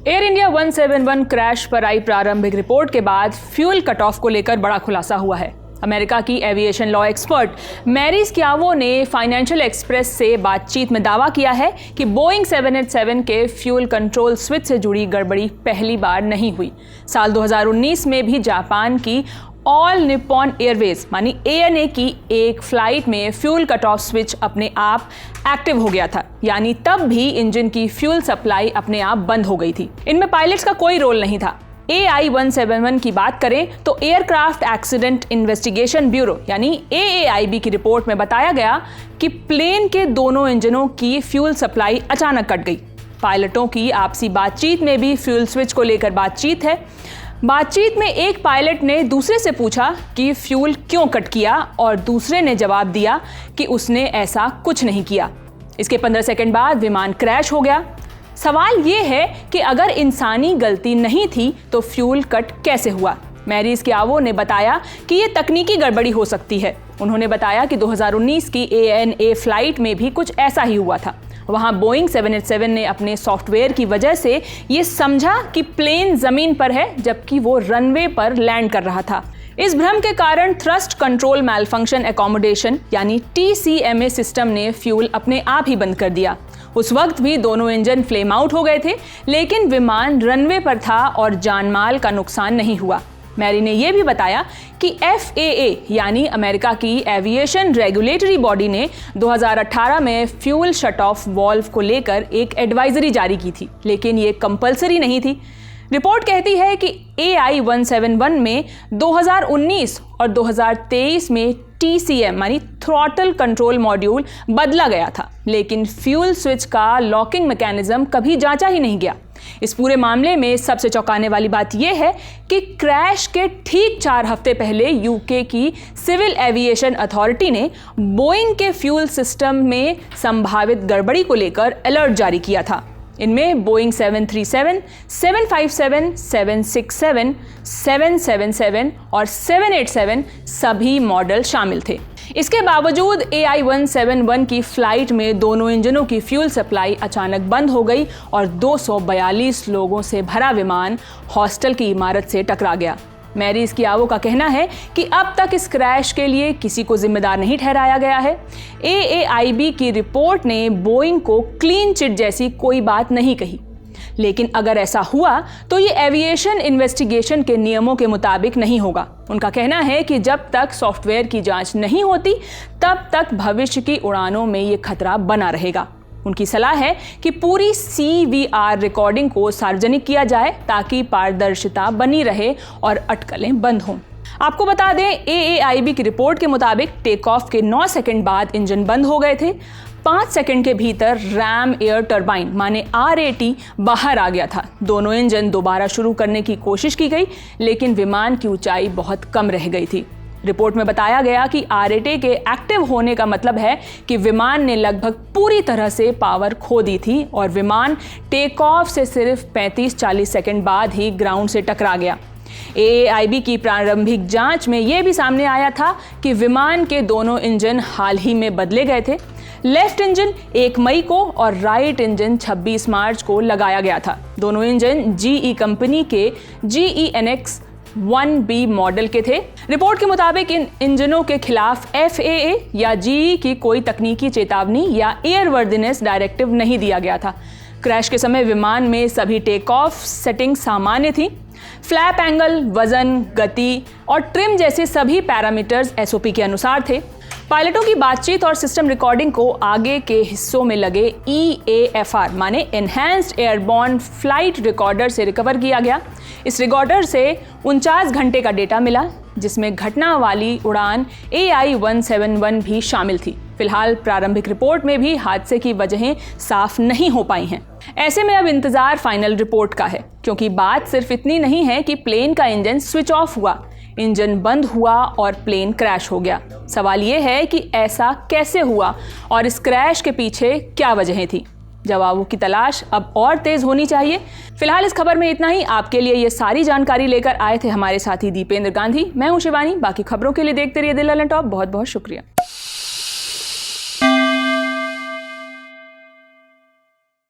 Air India 171 crash पर आई प्रारंभिक report के बाद फ्यूल कट ऑफ को लेकर बड़ा खुलासा हुआ है। अमेरिका की एविएशन लॉ एक्सपर्ट मैरी स्क्यावो ने फाइनेंशियल एक्सप्रेस से बातचीत में दावा किया है कि बोइंग 787 के फ्यूल कंट्रोल स्विच से जुड़ी गड़बड़ी पहली बार नहीं हुई। साल 2019 में भी जापान की ऑल निप्पॉन एयरवेज मानी ANA की एक फ्लाइट में फ्यूल कट ऑफ स्विच अपने आप एक्टिव हो गया था, यानी तब भी इंजन की फ्यूल सप्लाई अपने आप बंद हो गई थी। इनमें पायलट्स का कोई रोल नहीं था। AI-171 की बात करें तो एयरक्राफ्ट एक्सीडेंट इन्वेस्टिगेशन ब्यूरो यानी AAIB की रिपोर्ट में बताया गया कि प्लेन के दोनों इंजनों की फ्यूल सप्लाई अचानक कट गई। पायलटों की आपसी बातचीत में भी फ्यूल स्विच को लेकर बातचीत है। बातचीत में एक पायलट ने दूसरे से पूछा कि फ्यूल क्यों कट किया और दूसरे ने जवाब दिया कि उसने ऐसा कुछ नहीं किया। इसके 15 सेकंड बाद विमान क्रैश हो गया। सवाल ये है कि अगर इंसानी गलती नहीं थी तो फ्यूल कट कैसे हुआ? मैरी स्क्यावो ने बताया कि ये तकनीकी गड़बड़ी हो सकती है। उन्होंने बताया कि 2019 की ANA फ्लाइट में भी कुछ ऐसा ही हुआ था। वहां बोइंग 787 ने अपने सॉफ्टवेयर की वजह से ये समझा कि प्लेन जमीन पर है जबकि वो रनवे पर लैंड कर रहा था। इस भ्रम के कारण थ्रस्ट कंट्रोल मैलफंक्शन एकोमोडेशन यानी TCMA सिस्टम ने फ्यूल अपने आप ही बंद कर दिया। उस वक्त भी दोनों इंजन फ्लेम आउट हो गए थे, लेकिन विमान रनवे पर था और जानमाल का नुकसान नहीं हुआ। मैरी ने यह भी बताया कि FAA यानी अमेरिका की एविएशन रेगुलेटरी बॉडी ने 2018 में फ्यूल शट ऑफ वॉल्व को लेकर एक एडवाइजरी जारी की थी, लेकिन ये कंपलसरी नहीं थी। रिपोर्ट कहती है कि AI-171 में 2019 और 2023 में TCM यानी थ्रॉटल कंट्रोल मॉड्यूल बदला गया था, लेकिन फ्यूल स्विच का लॉकिंग मैकेनिज्म कभी जांचा ही नहीं गया। इस पूरे मामले में सबसे चौंकाने वाली बात यह है कि क्रैश के ठीक 4 हफ्ते पहले UK की सिविल एविएशन अथॉरिटी ने बोइंग के फ्यूल सिस्टम में संभावित गड़बड़ी को लेकर अलर्ट जारी किया था। इनमें बोइंग 737, 757, 767, 777 और 787 सभी मॉडल शामिल थे। इसके बावजूद AI-171 की फ्लाइट में दोनों इंजनों की फ्यूल सप्लाई अचानक बंद हो गई और 242 लोगों से भरा विमान हॉस्टल की इमारत से टकरा गया। मैरी स्क्यावो का कहना है कि अब तक इस क्रैश के लिए किसी को जिम्मेदार नहीं ठहराया गया है। AAIB की रिपोर्ट ने बोइंग को क्लीन चिट जैसी कोई बात नहीं कही, लेकिन अगर ऐसा हुआ तो ये एविएशन इन्वेस्टिगेशन के नियमों के मुताबिक नहीं होगा। उनका कहना है कि जब तक सॉफ्टवेयर की जांच नहीं होती तब तक भविष्य की उड़ानों में ये खतरा बना रहेगा। उनकी सलाह है कि पूरी CVR रिकॉर्डिंग को सार्वजनिक किया जाए ताकि पारदर्शिता बनी रहे और अटकलें बंद हों। आपको बता दें, AAIB की रिपोर्ट के मुताबिक टेक ऑफ के 9 सेकंड बाद इंजन बंद हो गए थे। 5 सेकंड के भीतर रैम एयर टरबाइन माने RAT बाहर आ गया था। दोनों इंजन दोबारा शुरू करने की कोशिश की गई, लेकिन विमान की ऊंचाई बहुत कम रह गई थी। रिपोर्ट में बताया गया कि RAT के एक्टिव होने का मतलब है कि विमान ने लगभग पूरी तरह से पावर खो दी थी और विमान टेक ऑफ से सिर्फ 35-40 सेकंड बाद ही ग्राउंड से टकरा गया। AAIB की प्रारंभिक जांच में यह भी सामने आया था कि विमान के दोनों इंजन हाल ही में बदले गए थे। लेफ्ट इंजन 1 मई को और राइट इंजन 26 मार्च को लगाया गया था। दोनों इंजन GE कंपनी के GEnx 1B मॉडल के थे। रिपोर्ट के मुताबिक इन इंजनों के खिलाफ FAA या GE की कोई तकनीकी चेतावनी या एयरवर्दिनेस डायरेक्टिव नहीं दिया गया था। क्रैश के समय विमान में सभी टेक ऑफ सेटिंग सामान्य थी। फ्लैप एंगल, वजन, गति और ट्रिम जैसे सभी पैरामीटर्स SOP के अनुसार थे। पायलटों की बातचीत और सिस्टम रिकॉर्डिंग को आगे के हिस्सों में लगे EAFR माने एनहांस्ड एयरबॉर्न फ्लाइट रिकॉर्डर से रिकवर किया गया। इस रिकॉर्डर से 49 घंटे का डेटा मिला, जिसमें घटना वाली उड़ान AI-171 भी शामिल थी। फिलहाल प्रारंभिक रिपोर्ट में भी हादसे की वजहें साफ नहीं हो पाई हैं। ऐसे में अब इंतजार फाइनल रिपोर्ट का है, क्योंकि बात सिर्फ इतनी नहीं है कि प्लेन का इंजन स्विच ऑफ हुआ, इंजन बंद हुआ और प्लेन क्रैश हो गया। सवाल ये है कि ऐसा कैसे हुआ और इस क्रैश के पीछे क्या वजहें थी। जवाबों की तलाश अब और तेज होनी चाहिए। फिलहाल इस खबर में इतना ही। आपके लिए ये सारी जानकारी लेकर आए थे हमारे साथी दीपेंद्र गांधी। मैं हूं शिवानी। बाकी खबरों के लिए देखते रहिए दिल ललन टॉप। बहुत बहुत शुक्रिया।